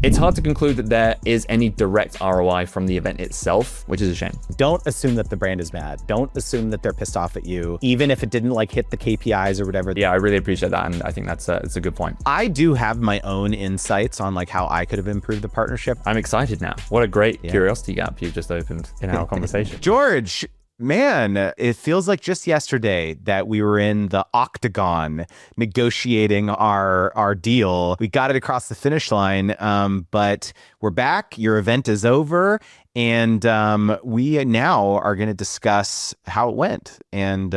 It's hard to conclude that there is any direct ROI from the event itself, which is a shame. Don't assume that the brand is mad. Don't assume that they're pissed off at you, even if it didn't like hit the KPIs or whatever. Yeah, I really appreciate that. And I think that's a good point. I do have my own insights on like how I could have improved the partnership. I'm excited now. What a great curiosity gap you just opened in our conversation. George, man, it feels like just yesterday that we were in the octagon negotiating our deal. We got it across the finish line, but we're back. Your event is over, and we now are going to discuss how it went and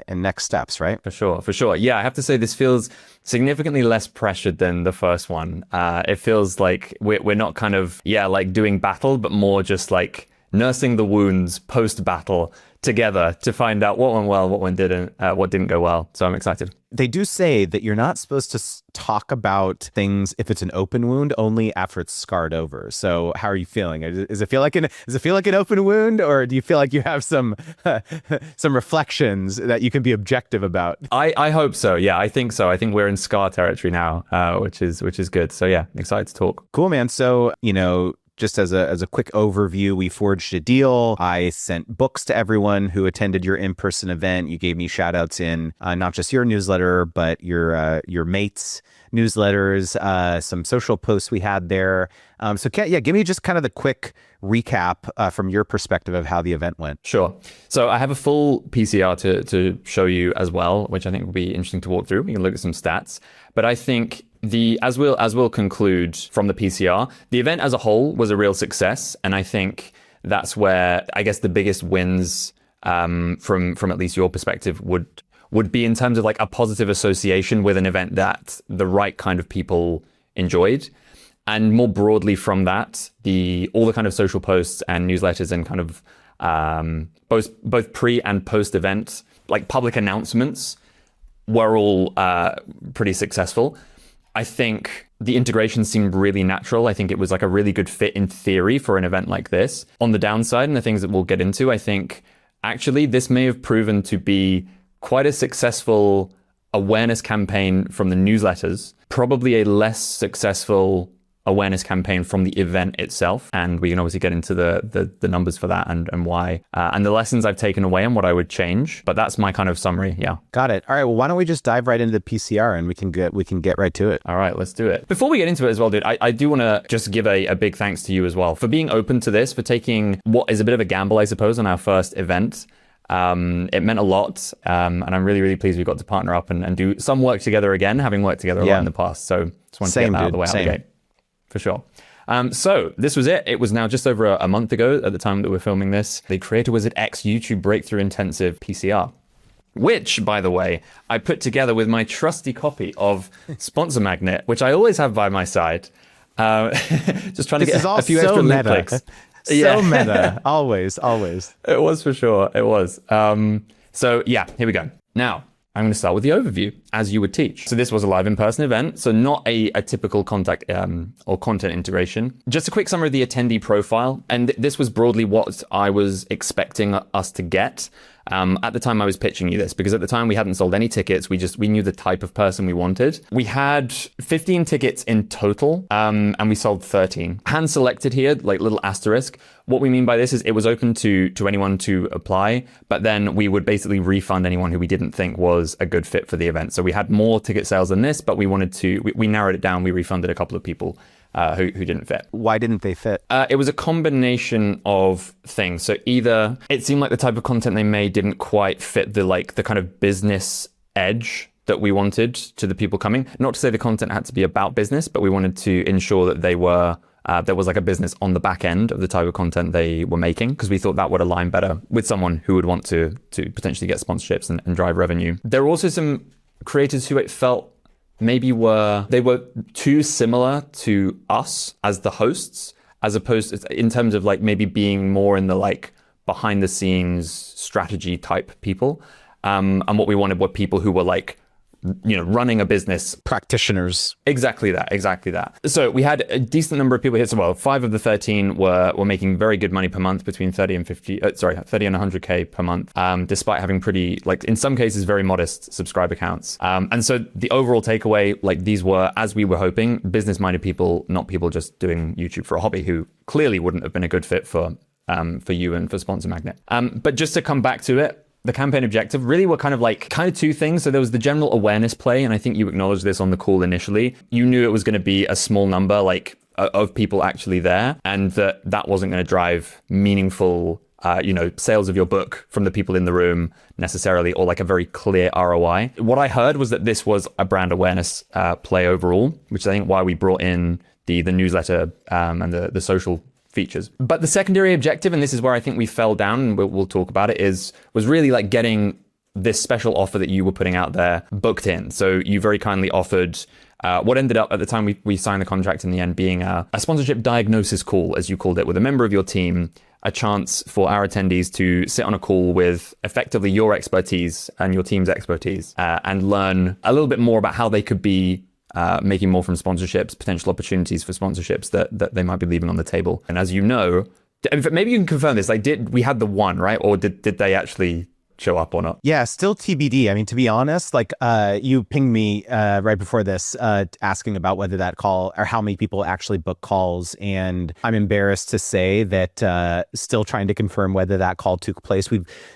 next steps, right? For sure. Yeah, I have to say this feels significantly less pressured than the first one. It feels like we're not kind of, like doing battle, but more just like nursing the wounds post-battle together to find out what went well, what didn't go well. So I'm excited. They do say that you're not supposed to talk about things if it's an open wound, only after it's scarred over. So how are you feeling? Does it feel like an open wound, or do you feel like you have some some reflections that you can be objective about? I hope so. Yeah, I think so. I think we're in scar territory now, which is good. So yeah, excited to talk. Cool, man. So, just as a quick overview, we forged a deal. I sent books to everyone who attended your in-person event. You gave me shout outs in not just your newsletter, but your mates' newsletters, some social posts we had there. So give me just kind of the quick recap from your perspective of how the event went. Sure. So I have a full PCR to show you as well, which I think will be interesting to walk through. We can look at some stats, but I think as we'll conclude from the PCR, the event as a whole was a real success, and I think that's where I guess the biggest wins from at least your perspective would be in terms of like a positive association with an event that the right kind of people enjoyed, and more broadly from that, all the kind of social posts and newsletters and kind of both pre and post event like public announcements were all pretty successful. I think the integration seemed really natural. I think it was like a really good fit in theory for an event like this. On the downside, and the things that we'll get into, I think actually this may have proven to be quite a successful awareness campaign from the newsletters, probably a less successful awareness campaign from the event itself. And we can obviously get into the numbers for that and why, and the lessons I've taken away and what I would change. But that's my kind of summary. Yeah. Got it. All right. Well, why don't we just dive right into the PCR and we can get right to it. All right, let's do it. Before we get into it as well, dude, I do want to just give a big thanks to you as well for being open to this, for taking what is a bit of a gamble, I suppose, on our first event. It meant a lot. And I'm really, really pleased we got to partner up and do some work together again, having worked together a lot in the past. So just wanted to get that out of the way out of the gate. For sure. So this was it. It was now just over a month ago at the time that we're filming this. The Creator Wizard X YouTube Breakthrough Intensive PCR, which, by the way, I put together with my trusty copy of Sponsor Magnet, which I always have by my side. Just trying to get a few extra link clicks. So meta. Always. It was for sure. It was. So yeah, here we go. Now, I'm going to start with the overview, as you would teach. So this was a live in-person event, so not a typical contact or content integration. Just a quick summary of the attendee profile, and this was broadly what I was expecting us to get. At the time I was pitching you this, because at the time we hadn't sold any tickets. We knew the type of person we wanted. We had 15 tickets in total, and we sold 13. Hand selected here, like little asterisk. What we mean by this is it was open to anyone to apply, but then we would basically refund anyone who we didn't think was a good fit for the event. So we had more ticket sales than this, but we narrowed it down. We refunded a couple of people who didn't fit. Why didn't they fit? It was a combination of things. So either it seemed like the type of content they made didn't quite fit the kind of business edge that we wanted to the people coming. Not to say the content had to be about business, but we wanted to ensure that there was like a business on the back end of the type of content they were making, because we thought that would align better with someone who would want to potentially get sponsorships and drive revenue. There were also some creators who it felt maybe they were too similar to us as the hosts, as opposed to in terms of like maybe being more in the like behind the scenes strategy type people. And what we wanted were people who were like running a business. Practitioners. Exactly that. So we had a decent number of people here. So, well, 5 of the 13 were making very good money per month, between 30 and 100K per month, despite having pretty, like, in some cases, very modest subscriber counts. And so the overall takeaway, like, these were, as we were hoping, business-minded people, not people just doing YouTube for a hobby, who clearly wouldn't have been a good fit for you and for Sponsor Magnet. But just to come back to it, the campaign objective really were kind of two things. So there was the general awareness play, and I think you acknowledged this on the call initially. You knew it was going to be a small number, like, of people actually there, and that wasn't going to drive meaningful sales of your book from the people in the room necessarily, or like a very clear ROI. What I heard was that this was a brand awareness play overall, which is, I think, why we brought in the newsletter and the social features. But the secondary objective, and this is where I think we fell down, and we'll talk about it, was really like getting this special offer that you were putting out there booked in. So you very kindly offered what ended up at the time we signed the contract in the end being a sponsorship diagnosis call, as you called it, with a member of your team, a chance for our attendees to sit on a call with effectively your expertise and your team's expertise and learn a little bit more about how they could be making more from sponsorships, potential opportunities for sponsorships that they might be leaving on the table. And as you know, maybe you can confirm this, like, we had the one, right? Or did they actually show up or not? Yeah, still TBD. I mean, to be honest, like, you pinged me right before this asking about whether that call, or how many people actually book calls. And I'm embarrassed to say that still trying to confirm whether that call took place.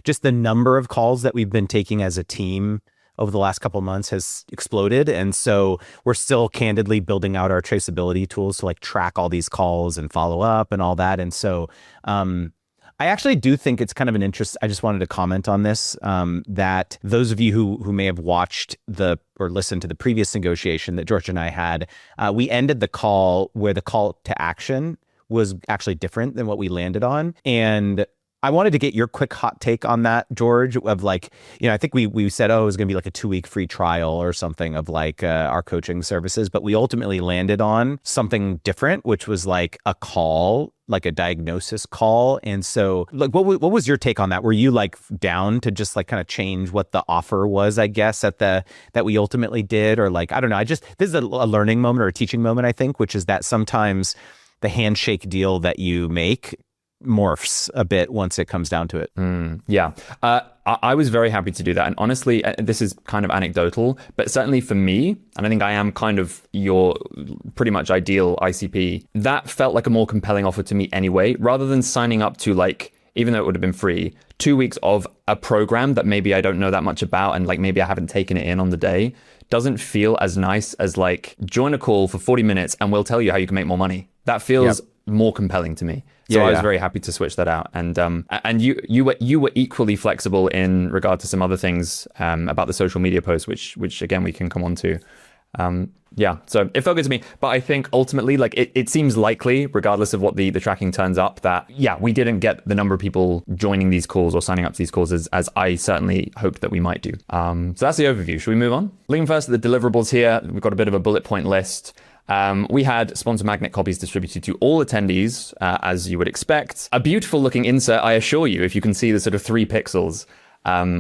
Just the number of calls that we've been taking as a team over the last couple of months has exploded. And so we're still candidly building out our traceability tools to, like, track all these calls and follow up and all that. And so I actually do think it's kind of an interest. I just wanted to comment on this, that those of you who may have watched or listened to the previous negotiation that George and I had, we ended the call where the call to action was actually different than what we landed on. And I wanted to get your quick hot take on that, George, of, like, I think we said, it was going to be like a 2-week free trial or something of, like, our coaching services, but we ultimately landed on something different, which was like a call, like a diagnosis call. And so, like, what was your take on that? Were you, like, down to just, like, kind of change what the offer was, I guess, that we ultimately did? Or, like, I don't know. This is a learning moment or a teaching moment, I think, which is that sometimes the handshake deal that you make morphs a bit once it comes down to it. Yeah. I was very happy to do that. And honestly, this is kind of anecdotal, but certainly for me, and I think I am kind of your pretty much ideal ICP, that felt like a more compelling offer to me anyway, rather than signing up to, like, even though it would have been free, 2 weeks of a program that maybe I don't know that much about, and, like, maybe I haven't taken it in on the day, doesn't feel as nice as, like, join a call for 40 minutes and we'll tell you how you can make more money. That feels more compelling to me. So I was very happy to switch that out. And you were equally flexible in regard to some other things about the social media posts, which again we can come on to. So it felt good to me. But I think ultimately, like, it seems likely, regardless of what the tracking turns up, that we didn't get the number of people joining these calls or signing up to these calls as I certainly hoped that we might do. So that's the overview. Should we move on? Looking first at the deliverables here, we've got a bit of a bullet point list. We had Sponsor Magnet copies distributed to all attendees, as you would expect. A beautiful looking insert, I assure you, if you can see the sort of 3 pixels,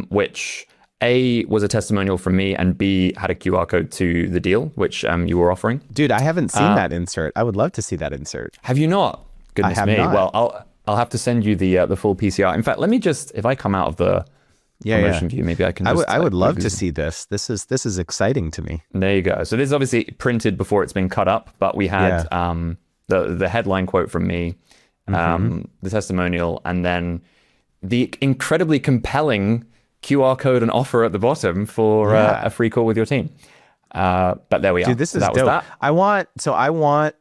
which A, was a testimonial from me, and B, had a QR code to the deal, which you were offering. Dude, I haven't seen that insert. I would love to see that insert. Have you not? Goodness me. Not. Well, I'll have to send you the full PCR. In fact, let me just, if I come out of the promotion view, maybe I can just... I would love to see this. This is exciting to me. There you go. So this is obviously printed before it's been cut up, but we had the headline quote from me, the testimonial, and then the incredibly compelling QR code and offer at the bottom for a free call with your team. But there we are. Dude, this is dope. I want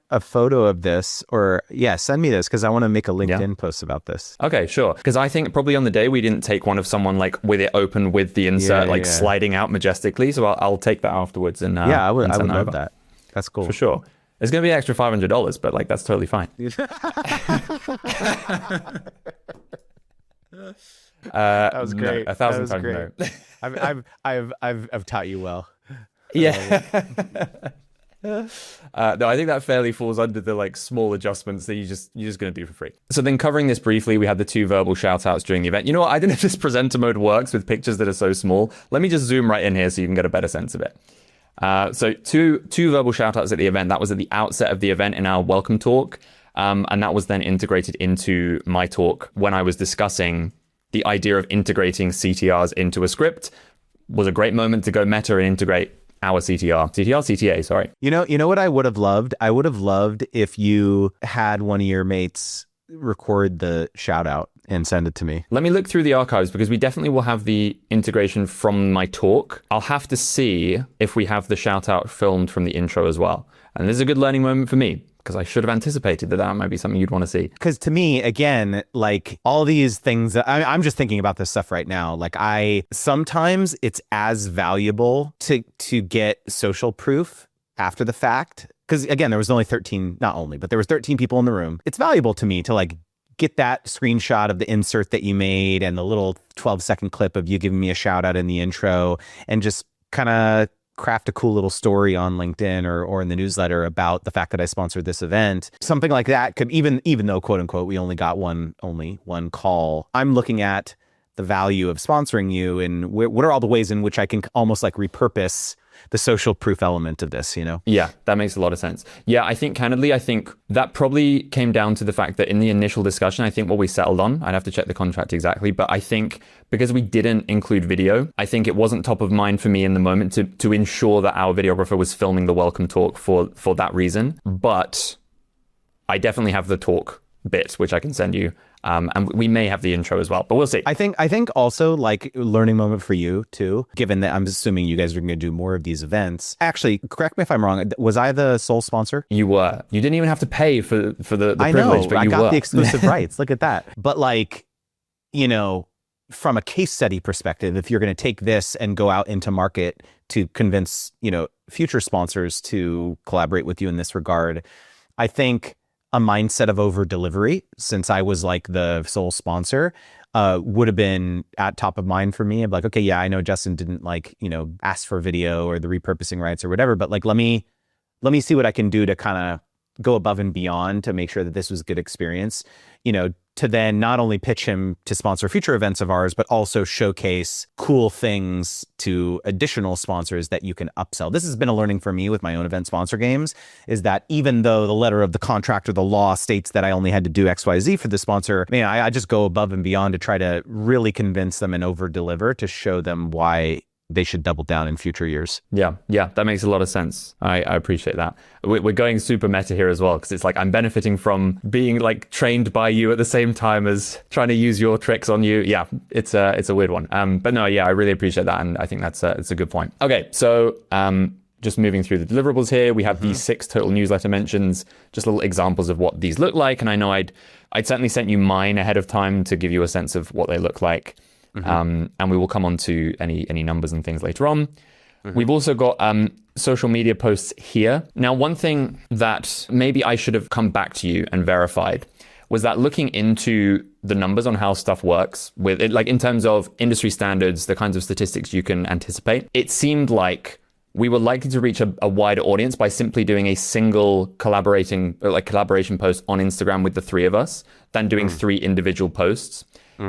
a photo of this, or send me this, because I want to make a LinkedIn post about this. Okay, sure. Because I think probably on the day we didn't take one of someone, like, with it open with the insert sliding out majestically. So I'll take that afterwards and I would love that. That's cool for sure. It's going to be an extra $500, but, like, that's totally fine. That was great. No, 1,000 times no. I've taught you well. Yeah. No, I think that fairly falls under the like small adjustments that you're just going to do for free. So then covering this briefly, we had the 2 verbal shout outs during the event. You know what? I don't know if this presenter mode works with pictures that are so small. Let me just zoom right in here so you can get a better sense of it. So two verbal shout outs at the event. That was at the outset of the event in our welcome talk. And that was then integrated into my talk when I was discussing the idea of integrating CTRs into a script. Was a great moment to go meta and integrate our CTA, sorry. You know what I would have loved? I would have loved if you had one of your mates record the shout out and send it to me. Let me look through the archives because we definitely will have the integration from my talk. I'll have to see if we have the shout out filmed from the intro as well. And this is a good learning moment for me, because I should have anticipated that might be something you'd want to see. Because to me, again, like all these things, I'm just thinking about this stuff right now. Like sometimes it's as valuable to get social proof after the fact. Because again, there was only 13, not only, but there was 13 people in the room. It's valuable to me to like get that screenshot of the insert that you made and the little 12-second clip of you giving me a shout out in the intro and just kind of craft a cool little story on LinkedIn or in the newsletter about the fact that I sponsored this event. Something like that could, even though quote unquote we only got one call, I'm looking at the value of sponsoring you and what are all the ways in which I can almost like repurpose the social proof element of this, you know? Yeah, that makes a lot of sense. Yeah, I think candidly, that probably came down to the fact that in the initial discussion, I think what we settled on, I'd have to check the contract exactly, but I think because we didn't include video, I think it wasn't top of mind for me in the moment to ensure that our videographer was filming the welcome talk for that reason. But I definitely have the talk bit, which I can send you. And we may have the intro as well, but we'll see. I think also like learning moment for you too, given that I'm assuming you guys are going to do more of these events. Actually, correct me if I'm wrong. Was I the sole sponsor? You were. You didn't even have to pay for the privilege, I know, but I you got were. the exclusive rights. Look at that. But like, you know, from a case study perspective, if you're going to take this and go out into market to convince, you know, future sponsors to collaborate with you in this regard, I think a mindset of over delivery, since I was like the sole sponsor, would have been at top of mind for me. Of like, okay, yeah, I know Justin didn't like, you know, ask for video or the repurposing rights or whatever, but like, let me see what I can do to kind of go above and beyond to make sure that this was a good experience, you know, to then not only pitch him to sponsor future events of ours, but also showcase cool things to additional sponsors that you can upsell. This has been a learning for me with my own event sponsor games, is that even though the letter of the contract or the law states that I only had to do XYZ for the sponsor, I just go above and beyond to try to really convince them and over deliver to show them why they should double down in future years. Yeah, that makes a lot of sense. I appreciate that. We're going super meta here as well, because it's like I'm benefiting from being like trained by you at the same time as trying to use your tricks on you. Yeah, it's a weird one. But no, yeah, I really appreciate that, and I think it's a good point. Okay, so just moving through the deliverables here, we have these 6 total newsletter mentions, just little examples of what these look like. And I know I'd certainly sent you mine ahead of time to give you a sense of what they look like. And we will come on to any numbers and things later on. We've also got social media posts here. Now, one thing that maybe I should have come back to you and verified was that looking into the numbers on how stuff works with it, like in terms of industry standards, the kinds of statistics you can anticipate, it seemed like we were likely to reach a wider audience by simply doing a single collaboration post on Instagram with the 3 of us than doing 3 individual posts.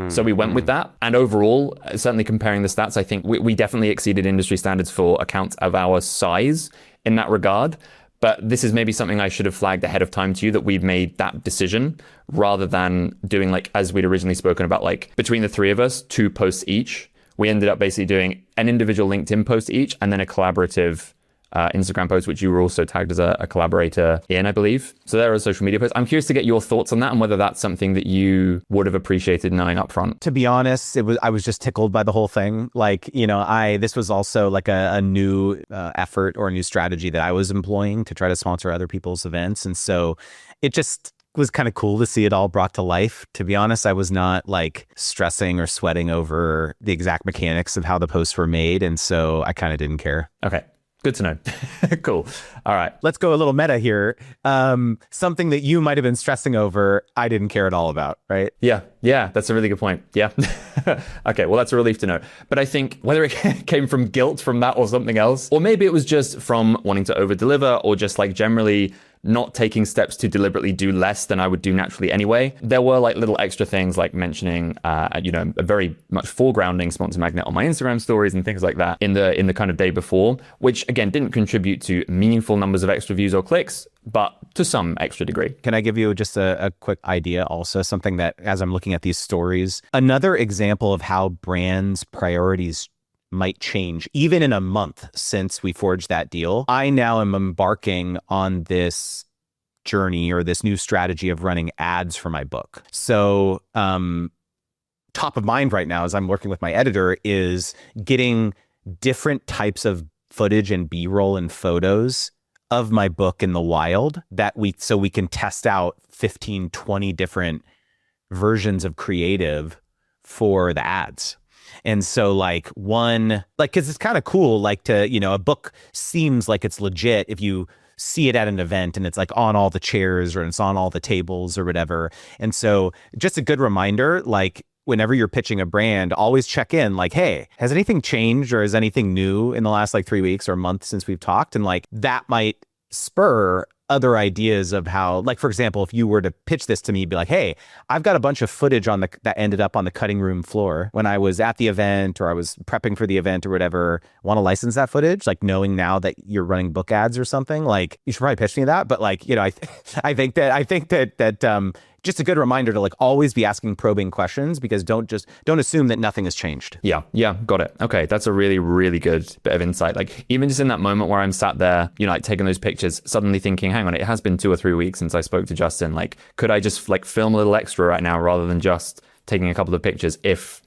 So we went with that. And overall, certainly comparing the stats, I think we definitely exceeded industry standards for accounts of our size in that regard. But this is maybe something I should have flagged ahead of time to you, that we've made that decision rather than doing like, as we'd originally spoken about, like between the 3 of us, 2 posts each. We ended up basically doing an individual LinkedIn post each and then a collaborative Instagram post, which you were also tagged as a collaborator in, I believe. So there are social media posts. I'm curious to get your thoughts on that and whether that's something that you would have appreciated knowing up front. To be honest, I was just tickled by the whole thing. Like, you know, this was also like a new effort or a new strategy that I was employing to try to sponsor other people's events. And so it just was kind of cool to see it all brought to life. To be honest, I was not like stressing or sweating over the exact mechanics of how the posts were made. And so I kind of didn't care. Okay. Good to know. Cool. All right. Let's go a little meta here. Something that you might have been stressing over, I didn't care at all about, right? Yeah. That's a really good point. Yeah. Okay. Well, that's a relief to know. But I think whether it came from guilt from that or something else, or maybe it was just from wanting to over deliver or just like generally not taking steps to deliberately do less than I would do naturally anyway. There were like little extra things like mentioning, a very much foregrounding sponsor magnet on my Instagram stories and things like that in the kind of day before, which again didn't contribute to meaningful numbers of extra views or clicks, but to some extra degree. Can I give you just a quick idea also? Something that as I'm looking at these stories, another example of how brands' priorities might change even in a month since we forged that deal. I now am embarking on this journey or this new strategy of running ads for my book. So top of mind right now as I'm working with my editor is getting different types of footage and B-roll and photos of my book in the wild so we can test out 15, 20 different versions of creative for the ads. And so because it's kind of cool, a book seems like it's legit if you see it at an event and it's like on all the chairs or it's on all the tables or whatever. And so just a good reminder, like whenever you're pitching a brand, always check in like, hey, has anything changed or is anything new in the last 3 weeks or a month since we've talked? And like that might spur other ideas of how, like, for example, if you were to pitch this to me, be like, hey, I've got a bunch of footage that ended up on the cutting room floor when I was at the event or I was prepping for the event or whatever. Want to license that footage? Like knowing now that you're running book ads or something, like you should probably pitch me that. But like, I think that just a good reminder to like always be asking probing questions because don't assume that nothing has changed. Yeah, got it. Okay, that's a really, really good bit of insight. Like even just in that moment where I'm sat there, like taking those pictures, suddenly thinking, hang on, it has been 2 or 3 weeks since I spoke to Justin. Like, could I just like film a little extra right now rather than just taking a couple of pictures if,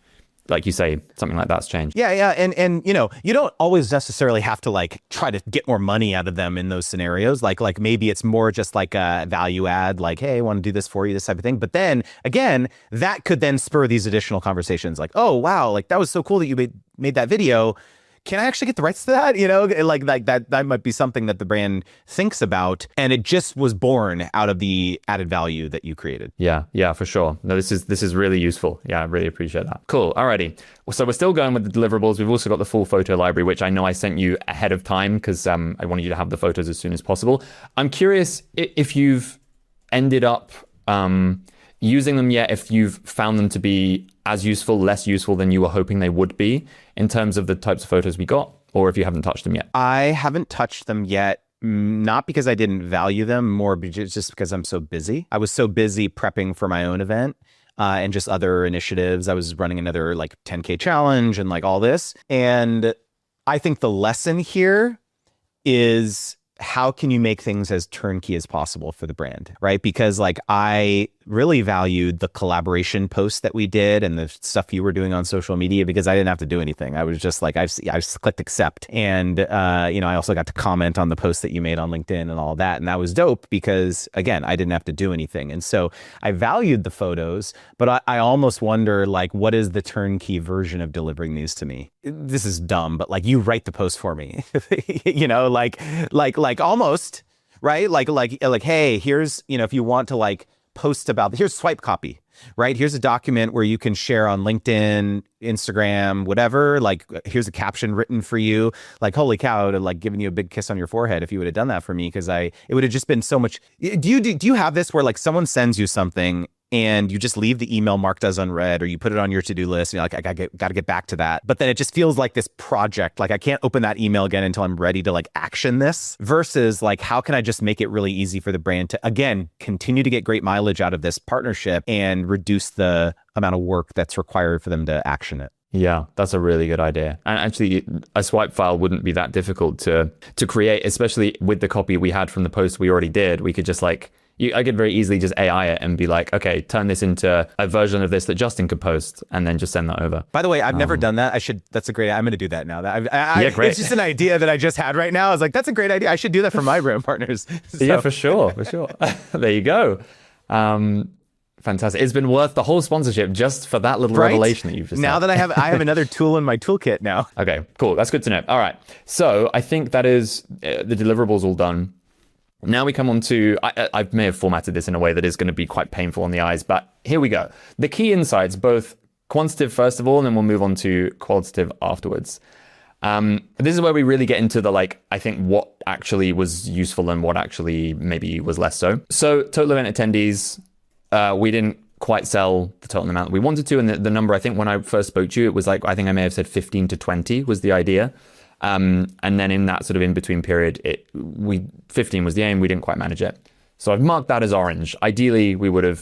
like you say, something like that's changed? Yeah. And you don't always necessarily have to like try to get more money out of them in those scenarios. Like maybe it's more just like a value add, like, hey, I want to do this for you, this type of thing. But then again, that could then spur these additional conversations like, oh, wow, like that was so cool that you made that video. Can I actually get the rights to that? Like that might be something that the brand thinks about. And it just was born out of the added value that you created. Yeah, for sure. No, this is really useful. Yeah, I really appreciate that. Cool. Alrighty. So we're still going with the deliverables. We've also got the full photo library, which I know I sent you ahead of time because I wanted you to have the photos as soon as possible. I'm curious if you've ended up using them yet, if you've found them to be as useful, less useful than you were hoping they would be in terms of the types of photos we got, or if you haven't touched them yet. I haven't touched them yet, not because I didn't value them, more just because I'm so busy. I was so busy prepping for my own event and just other initiatives. I was running another like 10K challenge and like all this. And I think the lesson here is how can you make things as turnkey as possible for the brand, right? Because like I really valued the collaboration posts that we did and the stuff you were doing on social media because I didn't have to do anything. I was just like, I just clicked accept. And, I also got to comment on the post that you made on LinkedIn and all that. And that was dope because again, I didn't have to do anything. And so I valued the photos, but I almost wonder like, what is the turnkey version of delivering these to me? This is dumb, but like you write the post for me, like almost, right? Like, hey, here's, if you want to like post about, here's swipe copy, right? Here's a document where you can share on LinkedIn, Instagram, whatever. Like, here's a caption written for you. Like, holy cow, I would have like given you a big kiss on your forehead if you would have done that for me, because it would have just been so much. Do you have this where like someone sends you something and you just leave the email marked as unread, or you put it on your to-do list and you're like, I got to get back to that. But then it just feels like this project, like I can't open that email again until I'm ready to like action this, versus like, how can I just make it really easy for the brand to, again, continue to get great mileage out of this partnership and reduce the amount of work that's required for them to action it? Yeah, that's a really good idea. And actually, a swipe file wouldn't be that difficult to create, especially with the copy we had from the post we already did. We could just like, I could very easily just AI it and be like, okay, turn this into a version of this that Justin could post, and then just send that over. By the way, I've never done that. That's a great, I'm going to do that now. Yeah, great. It's just an idea that I just had right now. I was like, that's a great idea. I should do that for my brand partners. So. Yeah, for sure. There you go. Fantastic. It's been worth the whole sponsorship just for that little Right? revelation that you've just Now had. that I have another tool in my toolkit now. Okay, cool. That's good to know. All right. So I think that is the deliverables all done. Now we come on to, I may have formatted this in a way that is going to be quite painful on the eyes, but here we go. The key insights, both quantitative first of all, and then we'll move on to qualitative afterwards. This is where we really get into the, like, I think what actually was useful and what actually maybe was less so. So total event attendees, we didn't quite sell the total amount we wanted to. And the number, I think when I first spoke to you, it was like, I think I may have said 15 to 20 was the idea. And then in that sort of in-between period, 15 was the aim. We didn't quite manage it. So I've marked that as orange. Ideally, we would have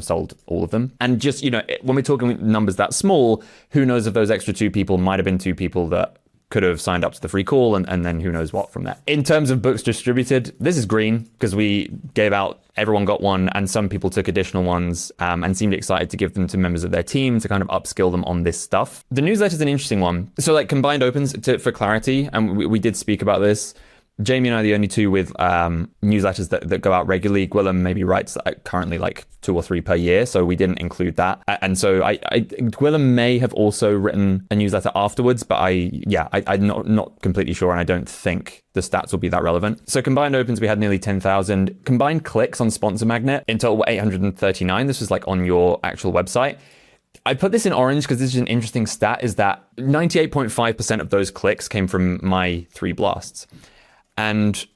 sold all of them. And just, when we're talking numbers that small, who knows if those extra 2 people might have been 2 people that could have signed up to the free call, and then who knows what from there. In terms of books distributed, this is green because we gave out, everyone got one, and some people took additional ones and seemed excited to give them to members of their team to kind of upskill them on this stuff. The newsletter is an interesting one. So like combined opens, for clarity, and we did speak about this. Jamie and I are the only two with newsletters that go out regularly. Gwilym maybe writes currently like 2 or 3 per year, so we didn't include that. And so Gwilym may have also written a newsletter afterwards, but I'm not completely sure, and I don't think the stats will be that relevant. So combined opens, we had nearly 10,000. Combined clicks on Sponsor Magnet, in total 839. This was like on your actual website. I put this in orange because this is an interesting stat, is that 98.5% of those clicks came from my 3 blasts. And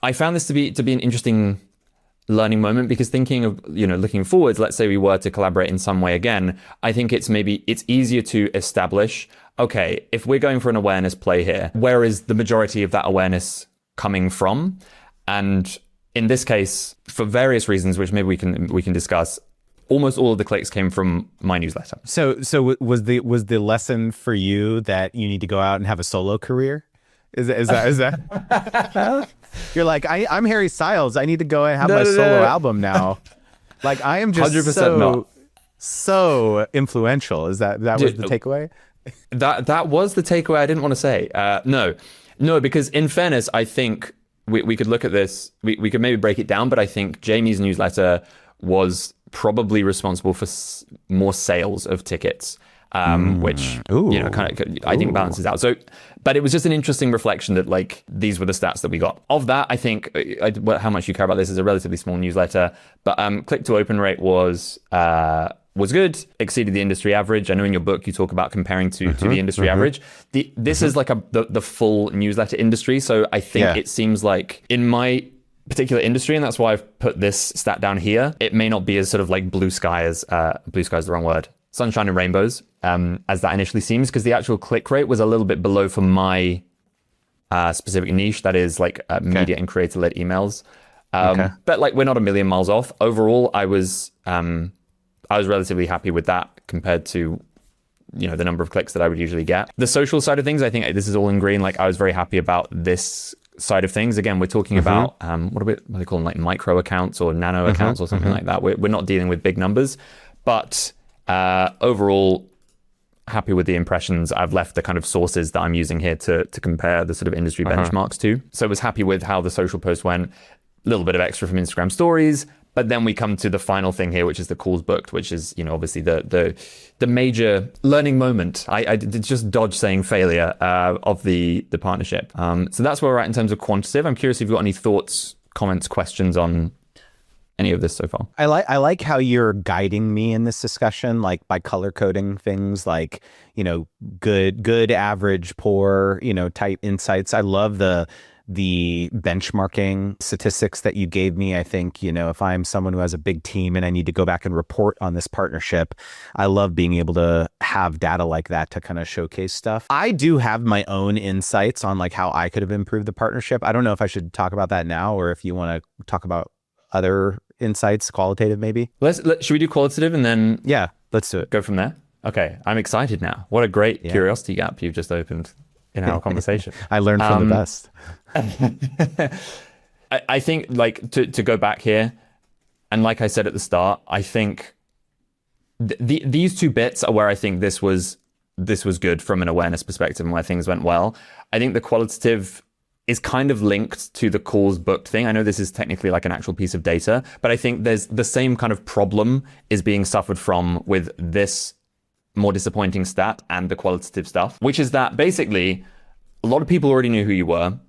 I found this to be an interesting learning moment, because thinking of, looking forwards, let's say we were to collaborate in some way again, I think it's easier to establish, okay, if we're going for an awareness play here, where is the majority of that awareness coming from? And in this case, for various reasons, which maybe we can discuss, almost all of the clicks came from my newsletter. So was the lesson for you that you need to go out and have a solo career? Is that you're like, I'm Harry Styles, I need to go and have my solo album now. Like, I am just 100% so influential. Is that was the takeaway? That was the takeaway I didn't want to say. No, because in fairness, I think we could look at this, we could maybe break it down, but I think Jamie's newsletter was probably responsible for more sales of tickets. Which I think balances out. So, but it was just an interesting reflection that, like, these were the stats that we got. Of that, I think how much you care about this is a relatively small newsletter, but click to open rate was good, exceeded the industry average. I know in your book you talk about comparing to the industry average. This is like the full newsletter industry, so I think it seems like in my particular industry, and that's why I've put this stat down here, it may not be as sort of like blue sky is the wrong word. Sunshine and rainbows, as that initially seems, because the actual click rate was a little bit below for my specific niche, that is like media and creator-led emails. But like, we're not a million miles off. Overall, I was relatively happy with that compared to the number of clicks that I would usually get. The social side of things, I think this is all in green. Like, I was very happy about this side of things. Again, we're talking about what do they call them, like micro accounts or nano accounts or something like that. We're not dealing with big numbers, but overall, happy with the impressions. I've left the kind of sources that I'm using here to compare the sort of industry benchmarks to. So I was happy with how the social post went. A little bit of extra from Instagram stories, but then we come to the final thing here, which is the calls booked, which is obviously the major learning moment. I did just dodge saying failure of the partnership. So that's where we're at in terms of quantitative. I'm curious if you've got any thoughts, comments, questions on any of this so far. I like how you're guiding me in this discussion, like by color coding things like, good, average, poor, type insights. I love the benchmarking statistics that you gave me. I think, if I'm someone who has a big team and I need to go back and report on this partnership, I love being able to have data like that to kind of showcase stuff. I do have my own insights on like how I could have improved the partnership. I don't know if I should talk about that now, or if you want to talk about other insights, qualitative maybe. Should we do qualitative and then let's do it. Go from there? Okay, I'm excited now. What a great curiosity gap you've just opened in our conversation. I learned from the best. I think, like, to go back here, and like I said at the start, I think these 2 bits are where I think this was good from an awareness perspective and where things went well. I think the qualitative is kind of linked to the calls booked thing. I know this is technically like an actual piece of data, but I think there's the same kind of problem is being suffered from with this more disappointing stat and the qualitative stuff, which is that basically a lot of people already knew who you were.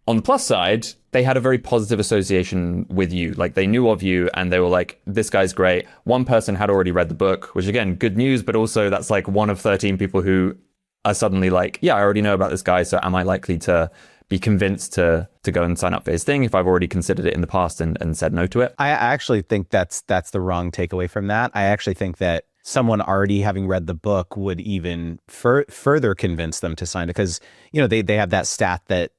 On the plus side, they had a very positive association with you. Like they knew of you and they were like, this guy's great. One person had already read the book, which again, good news, but also that's like one of 13 people who are suddenly like, yeah, I already know about this guy. So am I likely to be convinced to go and sign up for his thing if I've already considered it in the past and said no to it? I actually think that's the wrong takeaway from that. I actually think that someone already having read the book would even further convince them to sign it, because, you know, they have that stat that,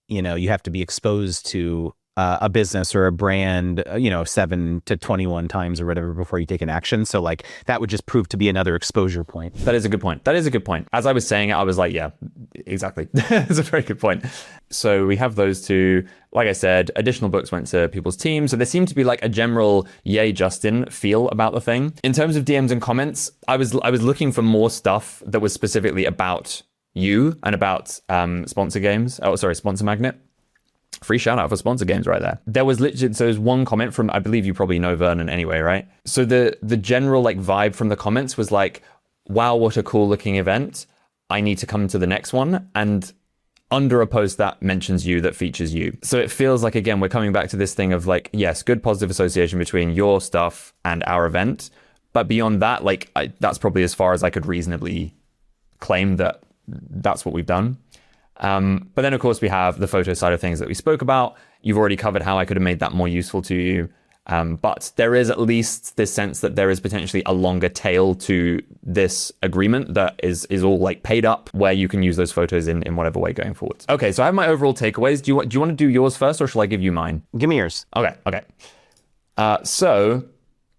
you know, you have to be exposed to a business or a brand, 7 to 21 times or whatever before you take an action. So like that would just prove to be another exposure point. That is a good point. As I was saying it, I was like, yeah, exactly. It's a very good point. So we have those two. Like I said, additional books went to people's teams. So there seemed to be like a general yay, Justin feel about the thing. In terms of DMs and comments, I was looking for more stuff that was specifically about you and about Sponsor Magnet. Free shout out for Sponsor Games right there. There was literally, so there's one comment from, I believe you probably know Vernon anyway, right? So the general like vibe from the comments was like, wow, what a cool looking event. I need to come to the next one. And under a post that mentions you, that features you. So it feels like, again, we're coming back to this thing of like, yes, good positive association between your stuff and our event. But beyond that, like that's probably as far as I could reasonably claim that that's what we've done. But then, of course, we have the photo side of things that we spoke about. You've already covered how I could have made that more useful to you. But there is at least this sense that there is potentially a longer tail to this agreement that is all like paid up, where you can use those photos in whatever way going forwards. Okay, so I have my overall takeaways. Do you want to do yours first, or shall I give you mine? Give me yours. Okay. So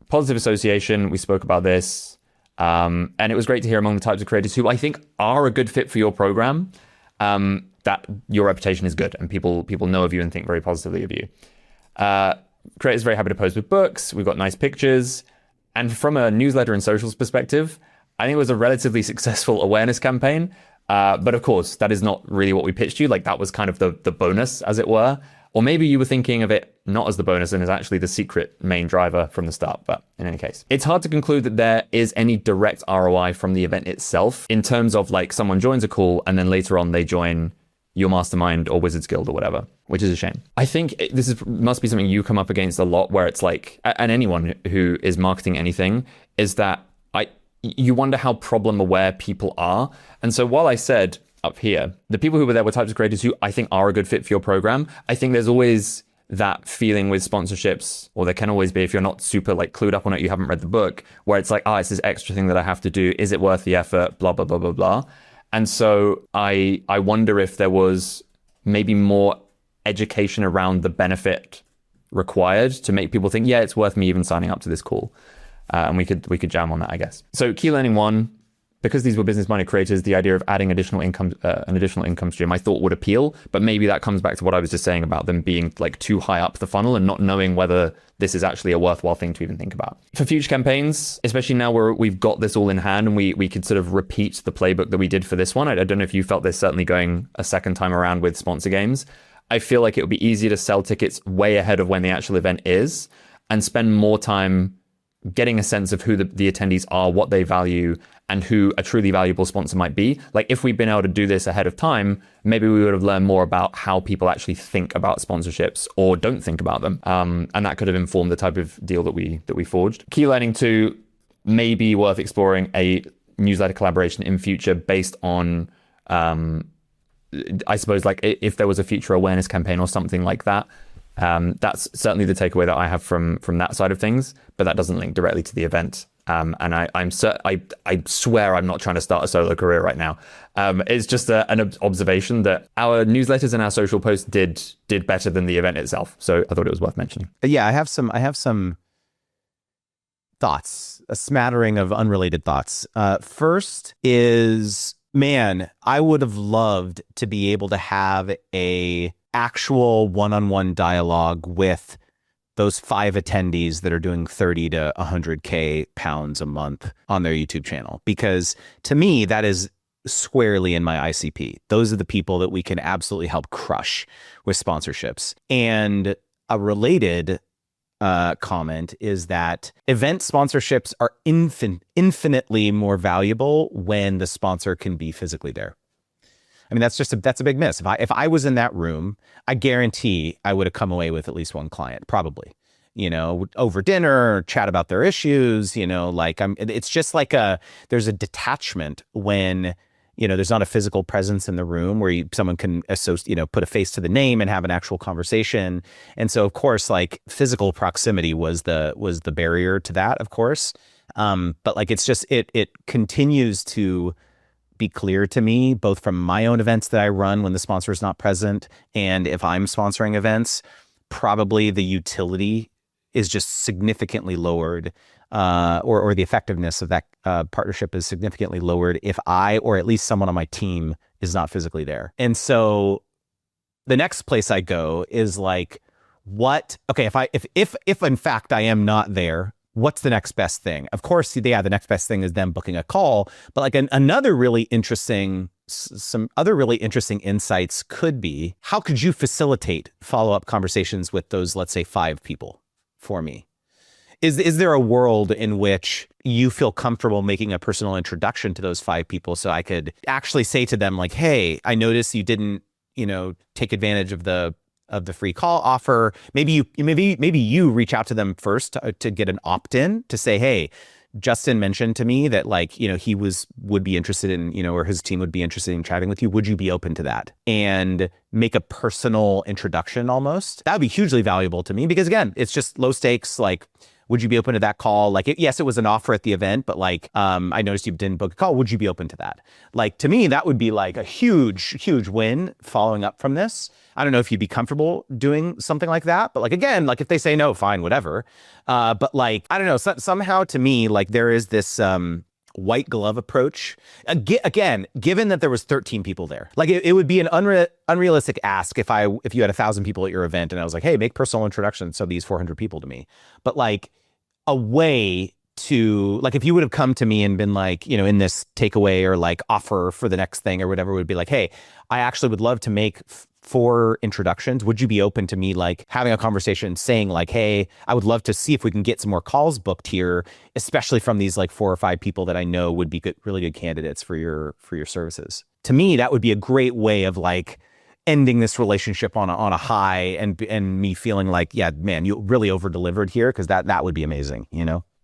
positive association, we spoke about this. And it was great to hear among the types of creators who I think are a good fit for your program. That your reputation is good and people know of you and think very positively of you. Creators are very happy to post with books. We've got nice pictures. And from a newsletter and socials perspective, I think it was a relatively successful awareness campaign. But of course, that is not really what we pitched you. Like that was kind of the bonus, as it were. Or maybe you were thinking of it not as the bonus and as actually the secret main driver from the start. But in any case, it's hard to conclude that there is any direct ROI from the event itself in terms of like someone joins a call and then later on they join your mastermind or Wizards Guild or whatever, which is a shame. I think must be something you come up against a lot, where it's like, and anyone who is marketing anything, is that you wonder how problem aware people are. And so while I said up here, the people who were there were types of creators who I think are a good fit for your program, I think there's always that feeling with sponsorships, or there can always be if you're not super like clued up on it, you haven't read the book, where it's like, it's this extra thing that I have to do. Is it worth the effort? Blah, blah, blah, blah, blah. And so I wonder if there was maybe more education around the benefit required to make people think, yeah, it's worth me even signing up to this call. And we could jam on that, I guess. So key learning one, because these were business-minded creators, the idea of adding an additional income stream I thought would appeal, but maybe that comes back to what I was just saying about them being like too high up the funnel and not knowing whether this is actually a worthwhile thing to even think about. For future campaigns, especially now where we've got this all in hand and we could sort of repeat the playbook that we did for this one. I don't know if you felt this, certainly going a second time around with sponsor games. I feel like it would be easier to sell tickets way ahead of when the actual event is and spend more time getting a sense of who the attendees are, what they value, and who a truly valuable sponsor might be. Like if we'd been able to do this ahead of time, maybe we would have learned more about how people actually think about sponsorships or don't think about them. And that could have informed the type of deal that we forged. Key learning two, maybe worth exploring a newsletter collaboration in future based on, I suppose, like if there was a future awareness campaign or something like that. That's certainly the takeaway that I have from that side of things, but that doesn't link directly to the event. And I swear I'm not trying to start a solo career right now. It's just an observation that our newsletters and our social posts did better than the event itself. So I thought it was worth mentioning. Yeah, I have some thoughts, a smattering of unrelated thoughts. First is, man, I would have loved to be able to have a actual one-on-one dialogue with those 5 attendees that are doing 30 to 100K pounds a month on their YouTube channel. Because to me, that is squarely in my ICP. Those are the people that we can absolutely help crush with sponsorships. And a related comment is that event sponsorships are infinitely more valuable when the sponsor can be physically there. I mean, that's a big miss. If I was in that room, I guarantee I would have come away with at least one client, probably, over dinner, chat about their issues, it's just like there's a detachment when, there's not a physical presence in the room where someone can put a face to the name and have an actual conversation. And so, of course, like physical proximity was the barrier to that, of course. But like, it's just, it continues to be clear to me, both from my own events that I run when the sponsor is not present, and if I'm sponsoring events, probably the utility is just significantly lowered, or the effectiveness of that partnership is significantly lowered if I, or at least someone on my team, is not physically there. And so the next place I go is like, if in fact I am not there, what's the next best thing? Of course, the next best thing is them booking a call. But like some other really interesting insights could be, how could you facilitate follow-up conversations with those, let's say, 5 people for me? Is there a world in which you feel comfortable making a personal introduction to those 5 people so I could actually say to them like, hey, I noticed you didn't, take advantage of the free call offer. Maybe you reach out to them first to get an opt-in to say, hey, Justin mentioned to me that like, he would be interested in, or his team would be interested in chatting with you. Would you be open to that? And make a personal introduction almost. That would be hugely valuable to me because again, it's just low stakes. Like, would you be open to that call? Like, yes, it was an offer at the event, but like, I noticed you didn't book a call. Would you be open to that? Like, to me, that would be like a huge, huge win following up from this. I don't know if you'd be comfortable doing something like that, but like, again, like if they say no, fine, whatever. But like, I don't know, somehow to me, like there is this white glove approach. Again, given that there was 13 people there, like it would be an unrealistic ask if you had 1,000 people at your event and I was like, hey, make personal introductions to these 400 people to me. But like a way to, like, if you would have come to me and been like, in this takeaway or like offer for the next thing or whatever, would be like, hey, I actually would love to make 4 introductions. Would you be open to me like having a conversation saying like, hey, I would love to see if we can get some more calls booked here, especially from these like 4 or 5 people that I know would be really good candidates for your services. To me, that would be a great way of like ending this relationship on a high and me feeling like, yeah, man, you really over delivered here, because that would be amazing,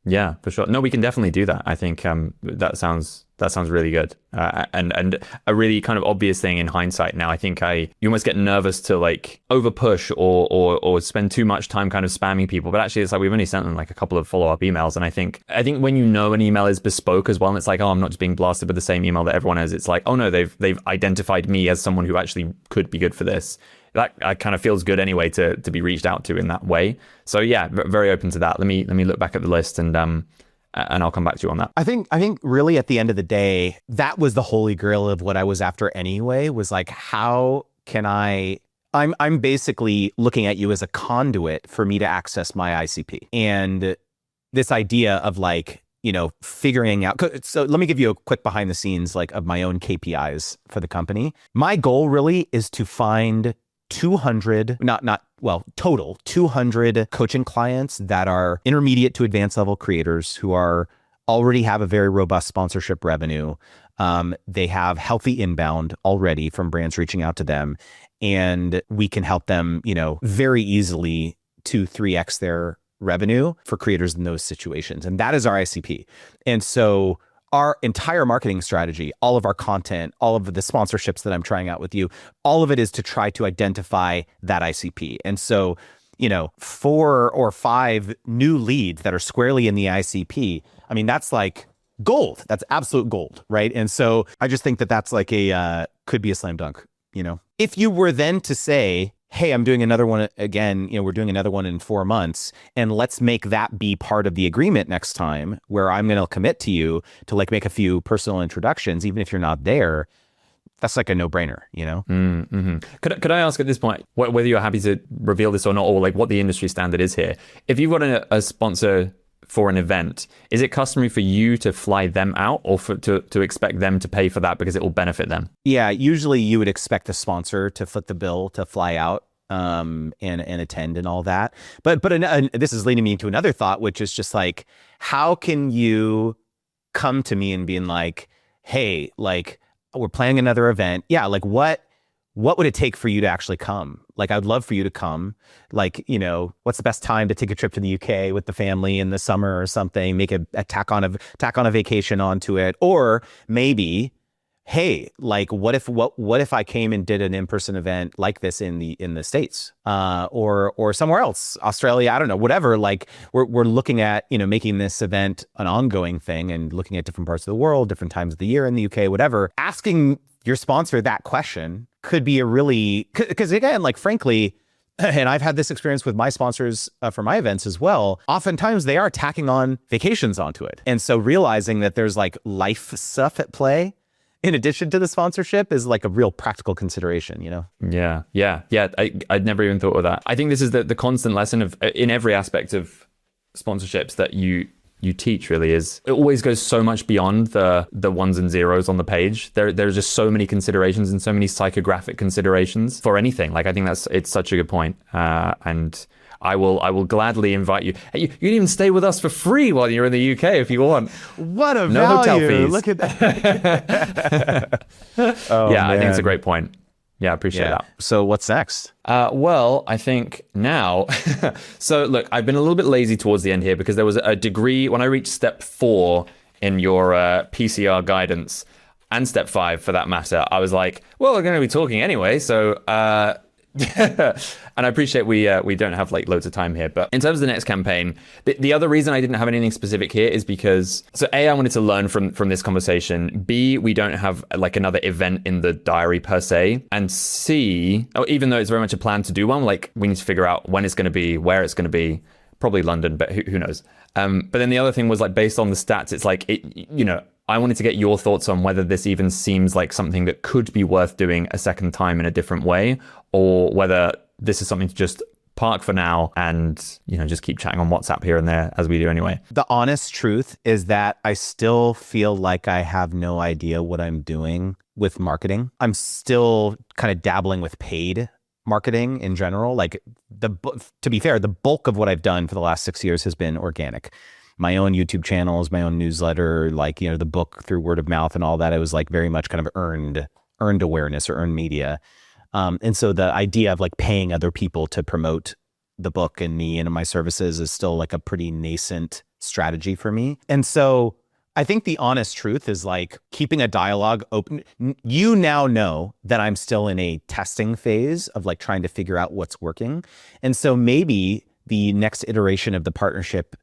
Yeah, for sure. No, we can definitely do that. I think that sounds really good, and a really kind of obvious thing in hindsight. Now, I think you almost get nervous to like over push or spend too much time kind of spamming people. But actually, it's like we've only sent them like a couple of follow-up emails, and I think when an email is bespoke as well, and it's like, oh, I'm not just being blasted with the same email that everyone has. It's like, oh no, they've identified me as someone who actually could be good for this. That kind of feels good anyway to be reached out to in that way. So yeah, very open to that. Let me look back at the list and I'll come back to you on that. I think really at the end of the day, that was the holy grail of what I was after anyway, was like, how can I'm basically looking at you as a conduit for me to access my ICP. And this idea of like, figuring out. So let me give you a quick behind the scenes, like of my own KPIs for the company. My goal really is to find 200, total 200 coaching clients that are intermediate to advanced level creators who already have a very robust sponsorship revenue. They have healthy inbound already from brands reaching out to them, and we can help them, very easily 2-3x their revenue for creators in those situations. And that is our ICP. And so our entire marketing strategy, all of our content, all of the sponsorships that I'm trying out with you, all of it is to try to identify that ICP. And so, 4 or 5 new leads that are squarely in the ICP, I mean, that's like gold. That's absolute gold, right? And so I just think that that's like could be a slam dunk, If you were then to say, hey, I'm doing another one again, we're doing another one in 4 months, and let's make that be part of the agreement next time, where I'm going to commit to you to like make a few personal introductions, even if you're not there. That's like a no-brainer, Mm-hmm. Could I ask at this point whether you're happy to reveal this or not, or like what the industry standard is here? If you've got a sponsor for an event, is it customary for you to fly them out or to expect them to pay for that because it will benefit them? Yeah, usually you would expect the sponsor to foot the bill to fly out and attend and all that. But this is leading me into another thought, which is just like, how can you come to me and being like, hey, like, we're planning another event. Yeah, like what would it take for you to actually come? Like, I'd love for you to come. Like, you know, what's the best time to take a trip to the UK with the family in the summer or something? Make a tack on a vacation onto it. Or maybe, hey, like, what if I came and did an in-person event like this in the States, or somewhere else, Australia, I don't know, whatever. Like, we're looking at, you know, making this event an ongoing thing and looking at different parts of the world, different times of the year in the UK, whatever. Asking your sponsor that question could be a really, because again, like, frankly, and I've had this experience with my sponsors for my events as well. Oftentimes they are tacking on vacations onto it. And so realizing that there's like life stuff at play in addition to the sponsorship is like a real practical consideration, you know? Yeah. I'd never even thought of that. I think this is the constant lesson of in every aspect of sponsorships that you teach, really, is it always goes so much beyond the ones and zeros on the page. There's just so many considerations and so many psychographic considerations for anything. Like, I think it's such a good point. And I will gladly invite you. Hey, you can even stay with us for free while you're in the UK if you want. What a no value. Hotel fees. Look at that. Oh, yeah, man. I think it's a great point. Yeah, I appreciate that. So what's next? Well, I think now, so look, I've been a little bit lazy towards the end here because there was a degree, when I reached step 4 in your PCR guidance, and step 5 for that matter, I was like, well, we're going to be talking anyway, so... and I appreciate we don't have like loads of time here, but in terms of the next campaign, the other reason I didn't have anything specific here is because, so A, I wanted to learn from this conversation. B, we don't have like another event in the diary per se. And C, even though it's very much a plan to do one, like we need to figure out when it's going to be, where it's going to be, probably London, but who knows? But then the other thing was like, based on the stats, it's like, I wanted to get your thoughts on whether this even seems like something that could be worth doing a second time in a different way, or whether this is something to just park for now and, just keep chatting on WhatsApp here and there as we do anyway. The honest truth is that I still feel like I have no idea what I'm doing with marketing. I'm still kind of dabbling with paid marketing in general. Like, to be fair, the bulk of what I've done for the last 6 years has been organic. My own YouTube channels, my own newsletter, like, the book through word of mouth and all that. It was like very much kind of earned awareness or earned media. And so the idea of like paying other people to promote the book and me and my services is still like a pretty nascent strategy for me. And so I think the honest truth is like keeping a dialogue open. You now know that I'm still in a testing phase of like trying to figure out what's working. And so maybe the next iteration of the partnership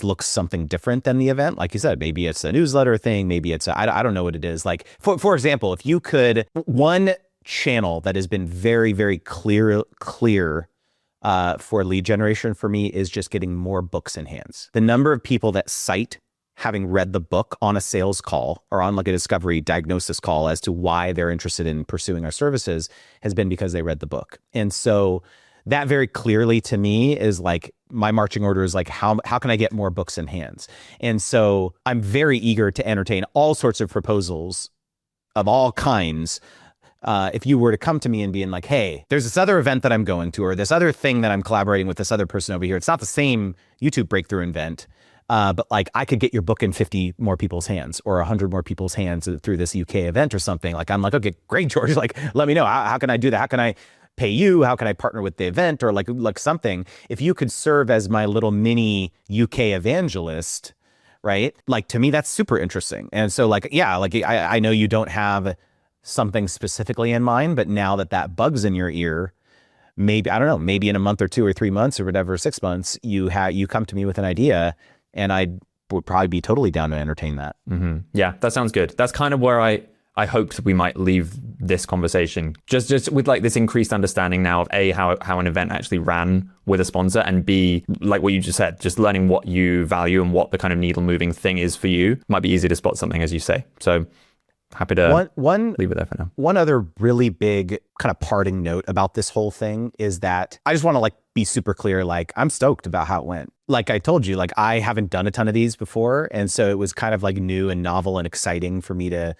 looks something different than the event. Like you said, maybe it's a newsletter thing. Maybe it's I don't know what it is. Like, for example, if you could, one channel that has been very, very clear for lead generation for me is just getting more books in hands. The number of people that cite having read the book on a sales call or on like a discovery diagnosis call as to why they're interested in pursuing our services has been because they read the book. And so that very clearly to me is like my marching order is like, how can I get more books in hands? And so I'm very eager to entertain all sorts of proposals of all kinds. If you were to come to me and being like, hey, there's this other event that I'm going to, or this other thing that I'm collaborating with this other person over here. It's not the same YouTube breakthrough event, but like I could get your book in 50 more people's hands or 100 more people's hands through this UK event or something. Like, I'm like, okay, great, George. Like, let me know. How can I do that? How can I pay you? How can I partner with the event or like something? If you could serve as my little mini UK evangelist, right? Like, to me, that's super interesting. And so like, yeah, like I know you don't have something specifically in mind, but now that bug's in your ear, maybe, I don't know, maybe in a month or 2 or 3 months or whatever, 6 months, you come to me with an idea, and I would probably be totally down to entertain that. Mm-hmm. Yeah, that sounds good. That's kind of where I hoped we might leave this conversation, just with like this increased understanding now of A, how an event actually ran with a sponsor, and B, like what you just said, just learning what you value and what the kind of needle moving thing is for you. Might be easy to spot something, as you say. So happy to one leave it there for now. One other really big kind of parting note about this whole thing is that I just want to like be super clear. Like, I'm stoked about how it went. Like I told you, like I haven't done a ton of these before. And so it was kind of like new and novel and exciting for me to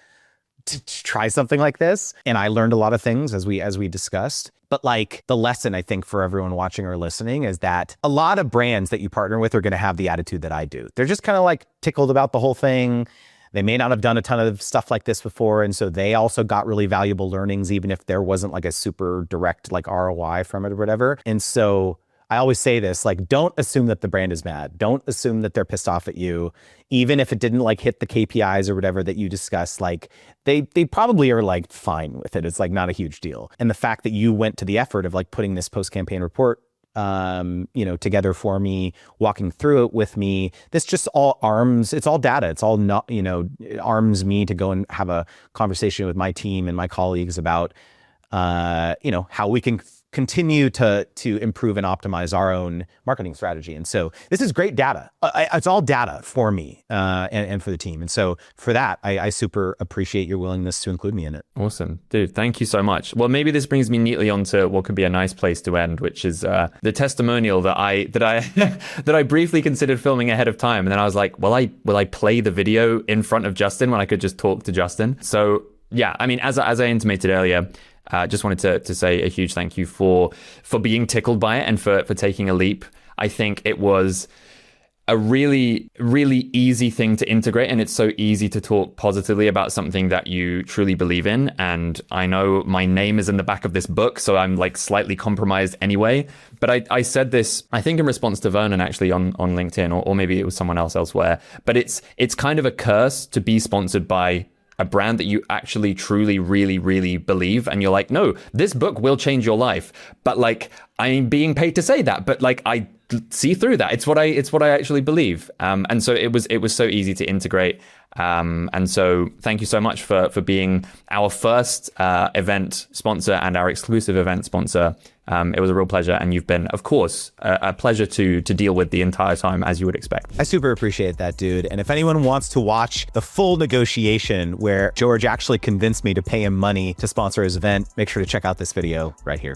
try something like this. And I learned a lot of things as we discussed. But like the lesson, I think, for everyone watching or listening is that a lot of brands that you partner with are going to have the attitude that I do. They're just kind of like tickled about the whole thing. They may not have done a ton of stuff like this before. And so they also got really valuable learnings, even if there wasn't like a super direct like ROI from it or whatever. And so I always say this, like, don't assume that the brand is mad. Don't assume that they're pissed off at you. Even if it didn't like hit the KPIs or whatever that you discussed, like they probably are like fine with it. It's like not a huge deal. And the fact that you went to the effort of like putting this post-campaign report together for me, walking through it with me, this just all arms, it's all data. It's all not, it arms me to go and have a conversation with my team and my colleagues about, how we can continue to improve and optimize our own marketing strategy. And so this is great data. It's all data for me and for the team. And so for that, I super appreciate your willingness to include me in it. Awesome. Dude, thank you so much. Well, maybe this brings me neatly onto what could be a nice place to end, which is the testimonial that I briefly considered filming ahead of time. And then I was like, will I play the video in front of Justin when I could just talk to Justin? So yeah, I mean, as I intimated earlier, just wanted to say a huge thank you for being tickled by it and for taking a leap. I think it was a really, really easy thing to integrate, and it's so easy to talk positively about something that you truly believe in. And I know my name is in the back of this book, so I'm like slightly compromised anyway. But I said this, I think in response to Vernon actually on LinkedIn, or maybe it was someone else elsewhere. But it's kind of a curse to be sponsored by a brand that you actually truly really really believe, and you're like, no, this book will change your life, but like I'm being paid to say that, but like I see through that. It's what I actually believe, and so it was so easy to integrate, and so thank you so much for being our first event sponsor and our exclusive event sponsor. It was a real pleasure, and you've been, of course, a pleasure to deal with the entire time, as you would expect. I super appreciate that, dude. And if anyone wants to watch the full negotiation where George actually convinced me to pay him money to sponsor his event, make sure to check out this video right here.